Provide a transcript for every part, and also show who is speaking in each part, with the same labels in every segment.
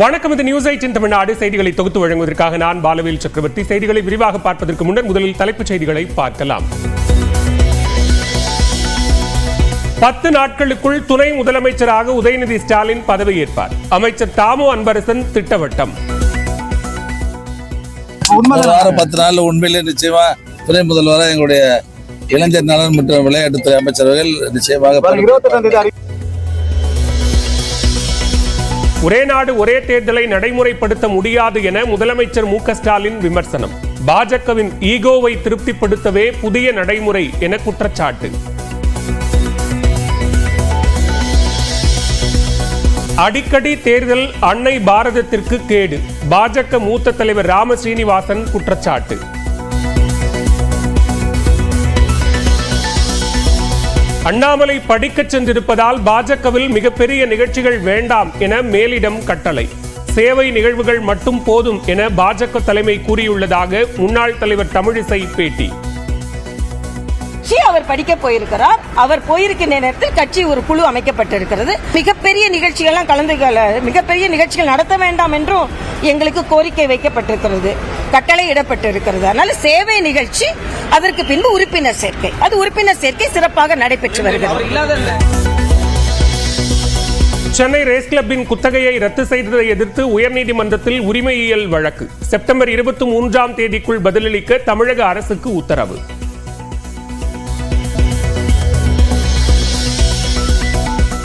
Speaker 1: வணக்கம். இது நியூஸ் 8 தமிழ்நாடு செய்திகளை தொகுத்து வழங்குவதற்காக நான் பாலவேல் சக்கரவர்த்தி. செய்திகளை விரிவாக பார்ப்பதற்கு முன்னர் முதலில் தலைப்புச் செய்திகளை பார்க்கலாம். 10 நாட்களுக்குள் துணை முதலமைச்சராக உதயநிதி ஸ்டாலின் பதவியேற்பார். அமைச்சர் தாமு அன்பரசன் திட்டவட்டம்.
Speaker 2: 10 நாள் உண்மையிலே நிச்சயமா துணை முதல்வராக எங்களுடைய இளைஞர் நலன் மற்றும் விளையாட்டுத்துறை அமைச்சர்கள் நிச்சயமாக
Speaker 1: ஒரே நாடு ஒரே தேர்தலை நடைமுறைப்படுத்த முடியாது என முதலமைச்சர் மு.க. ஸ்டாலின் விமர்சனம். பாஜகவின் ஈகோவை திருப்திப்படுத்தவே புதிய நடைமுறை என குற்றச்சாட்டு. அடிக்கடி தேர்தல் அன்னை பாரதத்திற்கு கேடு. பாஜக மூத்த தலைவர் ராம ஸ்ரீனிவாசன் குற்றச்சாட்டு. அண்ணாமலை படிக்கச் சென்றிருப்பதால் பாஜகவில் மிகப்பெரிய நிகழ்ச்சிகள் வேண்டாம் என மேலிடம் கட்டளை. சேவை நிகழ்வுகள் மட்டும் போதும் என பாஜக தலைமை கூறியுள்ளதாக முன்னாள் தலைவர் தமிழிசை பேட்டி.
Speaker 3: அவர் படிக்க போயிருக்கிறார். அவர் போயிருக்கிற நேரத்தில் கட்சி ஒரு குழு அமைக்கப்பட்டிருக்கிறது. மிகப்பெரிய நிகழ்ச்சிகள் நடத்த வேண்டாம் என்றும் எங்களுக்கு கோரிக்கை வைக்கப்பட்டிருக்கிறது, கட்டளை இடப்பட்டிருக்கிறது. அதனால சேவை நிகழ்ச்சி, அதற்கு பின்பு உறுப்பினர் சேர்க்கை, அது உறுப்பினர் சேர்க்கை சிறப்பாக நடைபெற்று வருகிறது.
Speaker 1: சென்னை ரேஸ் கிளப்பின் குத்தகையை ரத்து செய்ததை எதிர்த்து உயர்நீதிமன்றத்தில் உரிமையியல் வழக்கு. செப்டம்பர் 23ஆம் தேதிக்குள் பதிலளிக்க தமிழக அரசுக்கு உத்தரவு.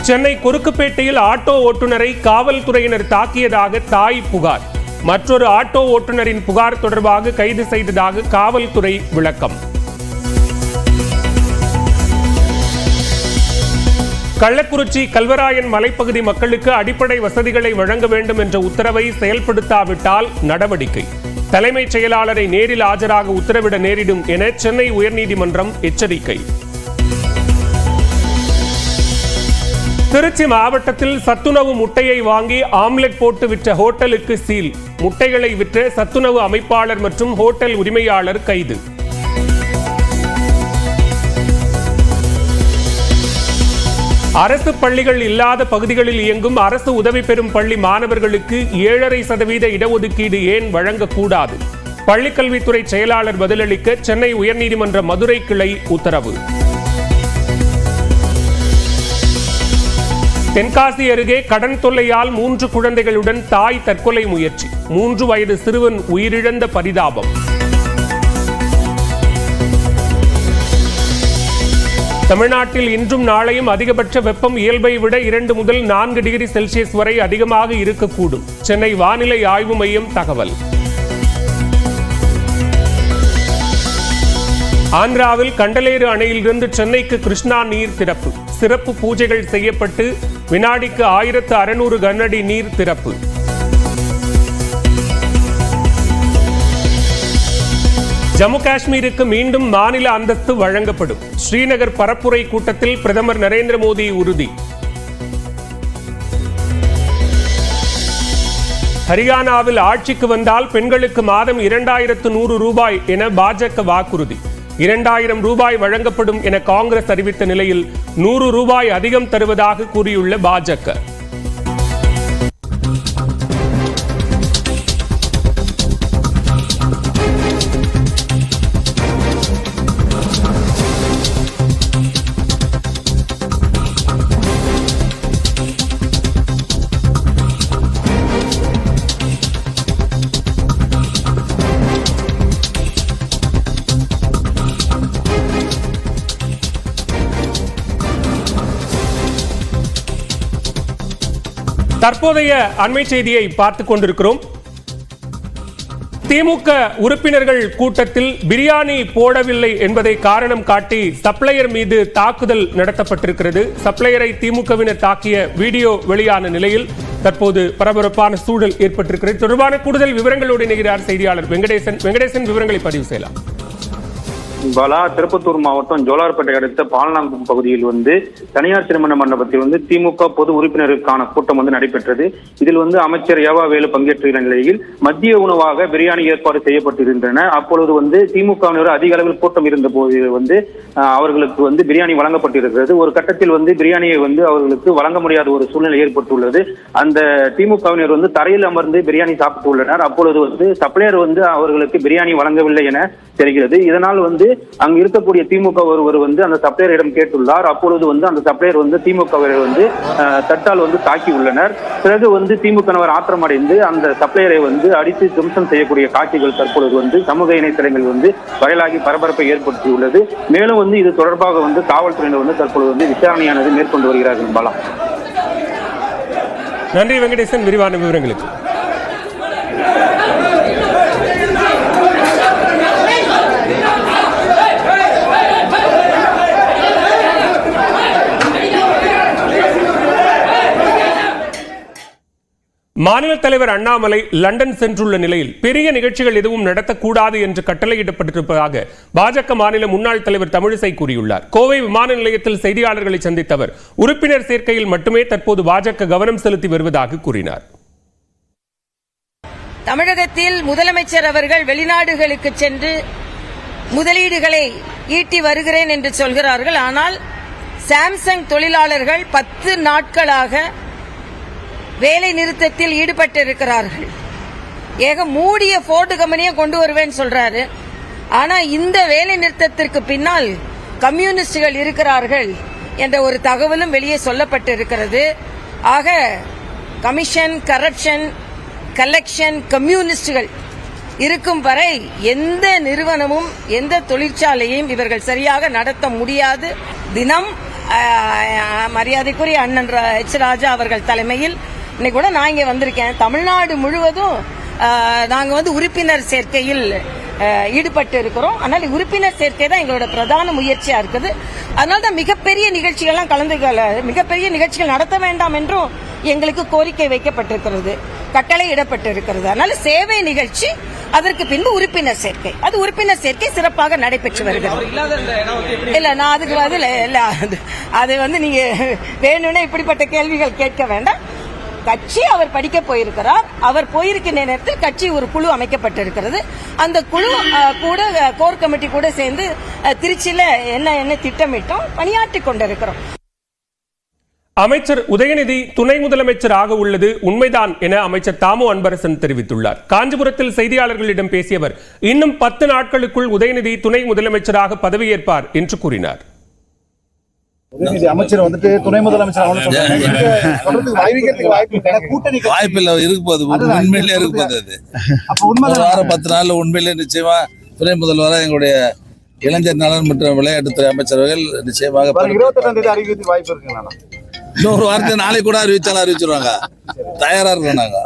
Speaker 1: சென்னை கொருக்குப்பேட்டையில் ஆட்டோ ஓட்டுநரை காவல்துறையினர் தாக்கியதாக தாய் புகார். மற்றொரு ஆட்டோ ஓட்டுநரின் புகார் தொடர்பாக கைது செய்ததாக காவல்துறை விளக்கம். கள்ளக்குறிச்சி கல்வராயன் மலைப்பகுதி மக்களுக்கு அடிப்படை வசதிகளை வழங்க வேண்டும் என்ற உத்தரவை செயல்படுத்தாவிட்டால் நடவடிக்கை. தலைமைச் செயலாளரை நேரில் ஆஜராக உத்தரவிட நேரிடும் என சென்னை உயர்நீதிமன்றம் எச்சரிக்கை. திருச்சி மாவட்டத்தில் சத்துணவு முட்டையை வாங்கி ஆம்லெட் போட்டு விற்ற ஹோட்டலுக்கு சீல். முட்டைகளை விற்ற சத்துணவு அமைப்பாளர் மற்றும் ஹோட்டல் உரிமையாளர் கைது. அரசு பள்ளிகள் இல்லாத பகுதிகளில் இயங்கும் அரசு உதவி பெறும் பள்ளி மாணவர்களுக்கு 7.5% இடஒதுக்கீடு ஏன் வழங்கக்கூடாது? பள்ளிக்கல்வித்துறை செயலாளர் பதிலளிக்க சென்னை உயர்நீதிமன்ற மதுரை கிளை உத்தரவு. தென்காசி அருகே கடன் தொல்லையால் 3 குழந்தைகளுடன் தாய் தற்கொலை முயற்சி. 3 வயது சிறுவன் உயிரிழந்த பரிதாபம். தமிழ்நாட்டில் இன்றும் நாளையும் அதிகபட்ச வெப்பம் இயல்பை விட 2 முதல் 4 டிகிரி செல்சியஸ் வரை அதிகமாக இருக்கக்கூடும். சென்னை வானிலை ஆய்வு மையம் தகவல். ஆந்திராவில் கண்டலேறு அணையிலிருந்து சென்னைக்கு கிருஷ்ணா நீர் திறப்பு. சிறப்பு பூஜைகள் செய்யப்பட்டு வினாடிக்கு 1600 கனஅடி நீர் திறப்பு. ஜம்மு காஷ்மீருக்கு மீண்டும் மாநில அந்தஸ்து வழங்கப்படும். ஸ்ரீநகர் பரப்புரை கூட்டத்தில் பிரதமர் நரேந்திர மோடி உறுதி. ஹரியானாவில் ஆட்சிக்கு வந்தால் பெண்களுக்கு மாதம் 2100 ரூபாய் என பாஜக வாக்குறுதி. 2000 ரூபாய் வழங்கப்படும் என காங்கிரஸ் அறிவித்த நிலையில் 100 ரூபாய் அதிகம் தருவதாக கூறியுள்ள பாஜக. தற்போதைய அண்மை செய்தியை பார்த்துக் கொண்டிருக்கிறோம். திமுக உறுப்பினர்கள் கூட்டத்தில் பிரியாணி போடவில்லை என்பதை காரணம் காட்டி சப்ளையர் மீது தாக்குதல் நடத்தப்பட்டிருக்கிறது. சப்ளையரை திமுகவினர் தாக்கிய வீடியோ வெளியான நிலையில் தற்போது பரபரப்பான சூழல் ஏற்பட்டிருக்கிறது. தொடர்பான கூடுதல் விவரங்களோடு இணைகிறார் செய்தியாளர் வெங்கடேசன். விவரங்களை பதிவு செய்யலாம்.
Speaker 4: பாலா, திருப்பத்தூர் மாவட்டம் ஜோலார்பேட்டை அடுத்த பாலநாம்பம் பகுதியில் தனியார் திருமண மண்டபத்தில் திமுக பொது உறுப்பினருக்கான கூட்டம் நடைபெற்றது. இதில் அமைச்சர் ஏவா வேலு பங்கேற்ற நிலையில் மதிய உணவாக பிரியாணி ஏற்பாடு செய்யப்பட்டிருந்தன. அப்பொழுது திமுகவினர் அதிக அளவில் கூட்டம் இருந்த போது அவர்களுக்கு பிரியாணி வழங்கப்பட்டிருக்கிறது. ஒரு கட்டத்தில் பிரியாணியை அவர்களுக்கு வழங்க முடியாத ஒரு சூழ்நிலை ஏற்பட்டுள்ளது. அந்த திமுகவினர் தரையில் அமர்ந்து பிரியாணி சாப்பிட்டுள்ளனர். அப்பொழுது சப்ளையர் அவர்களுக்கு பிரியாணி வழங்கவில்லை என தெரிகிறது. இதனால் அங்கு இருக்கக்கூடிய திமுக ஒருவர் அந்த சப்ளையரிடம் கேட்டுள்ளார். அப்பொழுது அந்த சப்ளையர் திமுகவை தட்டால் தாக்கி உள்ளனர். பிறகு திமுகவினர் ஆத்திரமடைந்து அந்த சப்ளையரை அடித்து தும்சம் செய்யக்கூடிய காட்சிகள் தற்பொழுது சமூக இணையதளங்கள் வைரலாகி பரபரப்பை ஏற்படுத்தியுள்ளது. மேலும் இது தொடர்பாக காவல்துறையினர் தற்பொழுது விசாரணையானது மேற்கொண்டு வருகிறார்கள். பாலா,
Speaker 1: நன்றி வெங்கடேசன், விரிவான விவரங்களுக்கு. மாநில தலைவர் அண்ணாமலை லண்டன் சென்றுள்ள நிலையில் பெரிய நிகழ்ச்சிகள் எதுவும் நடத்தக்கூடாது என்று கட்டளையிடப்பட்டிருப்பதாக பாஜக மாநில முன்னாள் தலைவர் தமிழிசை கூறியுள்ளார். கோவை விமான நிலையத்தில் செய்தியாளர்களை சந்தித்த அவர் உறுப்பினர் சேர்க்கையில் மட்டுமே தற்போது பாஜக கவனம் செலுத்தி வருவதாக கூறினார்.
Speaker 3: தமிழகத்தில் முதலமைச்சர் அவர்கள் வெளிநாடுகளுக்கு சென்று முதலீடுகளை ஈட்டி வருகிறேன் என்று சொல்கிறார்கள். ஆனால் சாம்சங் தொழிலாளர்கள் 10 நாட்களாக வேலை நிறுத்தத்தில் ஈடுபட்டிருக்கிறார்கள். மூடிய போர்டு கம்பெனியை கொண்டு வருவேன்னு சொல்றாரு. ஆனா இந்த வேலை நிறுத்தத்திற்கு பின்னால் கம்யூனிஸ்டுகள் இருக்கிறார்கள் என்ற ஒரு தகவலும் வெளியே சொல்லப்பட்டிருக்கிறது. ஆக கமிஷன், கரப்ஷன், கலெக்ஷன், கம்யூனிஸ்டுகள் இருக்கும் வரை எந்த நிறுவனமும் எந்த தொழிற்சாலையும் இவர்கள் சரியாக நடத்த முடியாது. தினம் மரியாதைக்குரிய அண்ணன் எச் ராஜா அவர்கள் தலைமையில் இன்னைக்கு கூட நான் இங்க வந்திருக்கேன். தமிழ்நாடு முழுவதும் நாங்க உறுப்பினர் சேர்க்கையில் ஈடுபட்டு இருக்கிறோம். அதனால உறுப்பினர் சேர்க்கை தான் எங்களோட பிரதான முயற்சியா இருக்குது. அதனால தான் மிகப்பெரிய நிகழ்ச்சிகள்லாம் மிகப்பெரிய நிகழ்ச்சிகள் நடத்த வேண்டாம் என்றும் எங்களுக்கு கோரிக்கை வைக்கப்பட்டிருக்கிறது, கட்டளை இடப்பட்டிருக்கிறது. அதனால சேவை நிகழ்ச்சி, அதற்கு பின்பு உறுப்பினர் சேர்க்கை, அது உறுப்பினர் சேர்க்கை சிறப்பாக நடைபெற்று வருகிறது. இல்ல, நான் அதுக்கு பதில் இல்ல, அது நீங்க வேணும்னா இப்படிப்பட்ட கேள்விகள் கேட்க வேண்டாம். கட்சி அவர் படிக்க போயிருக்கிறார். அவர் போயிருக்கிற நேரத்தில் கட்சி ஒரு குழு அமைக்கப்பட்டிருக்கிறது. அந்த குழு கூட கோர் கமிட்டி கூட சேர்ந்து திருச்சியில என்ன திட்டமிட்டோம் பணியாற்றி கொண்டிருக்கிறோம்.
Speaker 1: அமைச்சர் உதயநிதி துணை முதலமைச்சர் ஆக உள்ளது உண்மைதான் என அமைச்சர் தாமு அன்பரசன் தெரிவித்துள்ளார். காஞ்சிபுரத்தில் செய்தியாளர்களிடம் பேசிய அவர் இன்னும் 10 நாட்களுக்குள் உதயநிதி துணை முதலமைச்சராக பதவியேற்பார் என்று கூறினார்.
Speaker 5: அமைச்சர் துணை முதலமைச்சர்
Speaker 2: வாய்ப்பில்லை, இருக்கு போது உண்மையிலே இருக்கு போது. அது வாரம் 10 நாள்ல உண்மையிலே நிச்சயமா துணை முதல்வராக எங்களுடைய இளைஞர் நலன் மற்றும் விளையாட்டுத்துறை அமைச்சர்கள் நிச்சயமாக
Speaker 5: 28ஆம் தேதி அறிவிக்க வாய்ப்பு இருக்கு.
Speaker 2: இன்னொரு வாரத்தை நாளைக்கு கூட அறிவிச்சாலும் அறிவிச்சிருவாங்க. தயாரா இருக்கோம் நாங்க.